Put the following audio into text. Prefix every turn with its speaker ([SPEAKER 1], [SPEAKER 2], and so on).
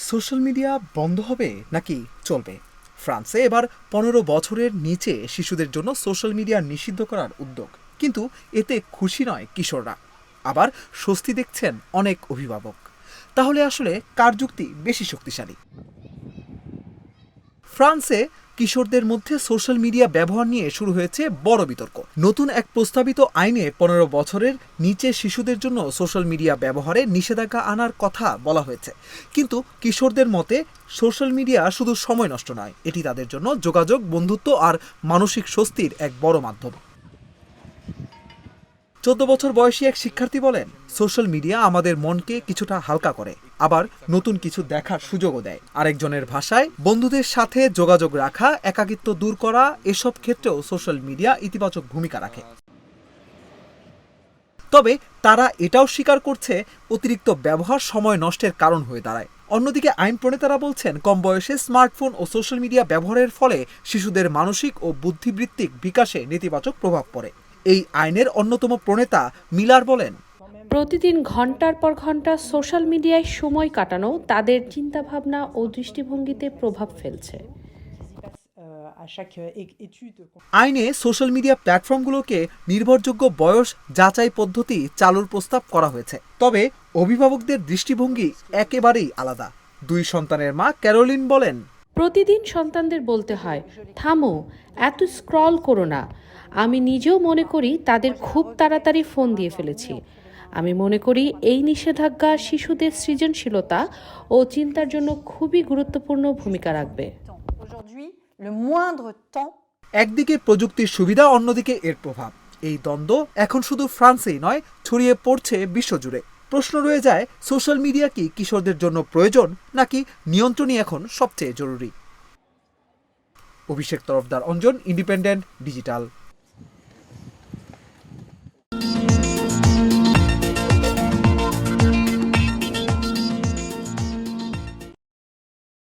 [SPEAKER 1] Social media বন্ধ হবে নাকি চলবে? ফ্রান্সে এবার ১৫ বছরের নিচে শিশুদের জন্য সোশ্যাল মিডিয়া নিষিদ্ধ করার উদ্যোগ, কিন্তু এতে খুশি নয় কিশোররা। আবার স্বস্তি দেখছেন অনেক অভিভাবক। তাহলে আসলে কার যুক্তি বেশি শক্তিশালী? ফ্রান্সে কিশোরদের মধ্যে সোশ্যাল মিডিয়া ব্যবহার নিয়ে শুরু হয়েছে বড় বিতর্ক। নতুন এক প্রস্তাবিত আইনে ১৫ বছরের নিচে শিশুদের জন্য সোশ্যাল মিডিয়া ব্যবহারে নিষেধাজ্ঞা আনার কথা বলা হয়েছে। কিন্তু কিশোরদের মতে সোশ্যাল মিডিয়া শুধু সময় নষ্ট নয়, এটি তাদের জন্য যোগাযোগ, বন্ধুত্ব আর মানসিক স্বস্তির এক বড় মাধ্যম। ১৪ বছর বয়সী এক শিক্ষার্থী বলেন, সোশ্যাল মিডিয়া আমাদের মনকে কিছুটা হালকা করে, আবার নতুন কিছু দেখার সুযোগও দেয়। আরেকজনের ভাষায়, বন্ধুদের সাথে যোগাযোগ রাখা, একাকিত্ব দূর করা, এসব ক্ষেত্রেও সোশ্যাল মিডিয়া ইতিবাচক ভূমিকা রাখে। তবে তারা এটাও স্বীকার করছে, অতিরিক্ত ব্যবহার সময় নষ্টের কারণ হয়ে দাঁড়ায়। অন্যদিকে আইন প্রণেতারা বলছেন, কম বয়সে স্মার্টফোন ও সোশ্যাল মিডিয়া ব্যবহারের ফলে শিশুদের মানসিক ও বুদ্ধিবৃত্তিক বিকাশে নেতিবাচক প্রভাব পড়ে। এই আইনের অন্যতম প্রণেতা মিলার বলেন,
[SPEAKER 2] প্রতিদিন ঘন্টার পর ঘন্টা সোশ্যাল মিডিয়ায় সময় কাটানো তাদের চিন্তাভাবনা ও দৃষ্টিভঙ্গিতে প্রভাব ফেলছে।
[SPEAKER 1] আইনে সোশ্যাল মিডিয়া প্ল্যাটফর্মগুলোকে নির্ভরযোগ্য বয়স যাচাই পদ্ধতি চালুর প্রস্তাব করা হয়েছে। তবে অভিভাবকদের দৃষ্টিভঙ্গি একেবারেই আলাদা। ২ সন্তানের মা ক্যারোলিন বলেন,
[SPEAKER 2] প্রতিদিন সন্তানদের বলতে হয়, থামো, এত স্ক্রল করো না। আমি নিজেও মনে করি তাদের খুব তাড়াতাড়ি ফোন দিয়ে ফেলেছি। আমি মনে করি এই নিষেধাজ্ঞা শিশুদের সৃজনশীলতা ও চিন্তার জন্য খুবই গুরুত্বপূর্ণ ভূমিকা রাখবে।
[SPEAKER 1] একদিকে প্রযুক্তির সুবিধা, অন্যদিকে এর প্রভাব। এই দ্বন্দ্ব এখন শুধু ফ্রান্সেই নয়, ছড়িয়ে পড়ছে বিশ্বজুড়ে। প্রশ্ন রয়ে যায়, সোশ্যাল মিডিয়া কি কিশোরদের জন্য প্রয়োজন, নাকি নিয়ন্ত্রণই এখন সবচেয়ে জরুরি? অভিষেক তরফদার, অঞ্জন, ইন্ডিপেন্ডেন্ট ডিজিটাল।